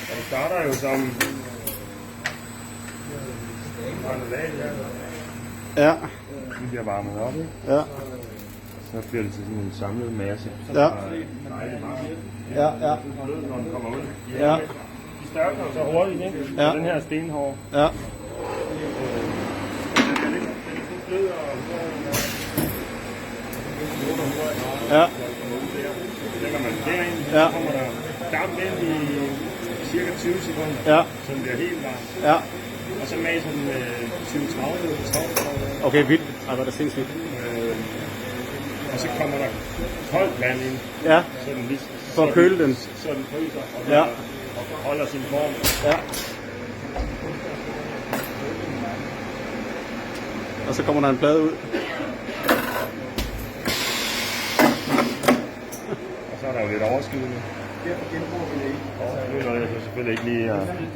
Det starter jo som granulat, Ja. det bliver varmet op, ikke? Ja. Så bliver det til sådan en samlet masse. Ja. Ja. Ja. Ja. Når den kommer ud. Ja. De størkner jo så hurtigt, ikke? Ja. Den her er stenhård. Ja. Den er lidt blød og Ja. så lægger man derind, Ja. så kommer der damp ind i cirka 20 sekunder, Ja. så den bliver helt varm. Ja. Og så maser den 20-30 Okay, vildt. Ej, hvor er det sindssygt. og så kommer der koldt vand ind, Ja. så den lige For at køle den. så den fryser og, Ja. og holder sin form. Ja. Og så kommer der en plade ud. Og så er der jo lidt overskydende. Og nu er det selvfølgelig ikke lige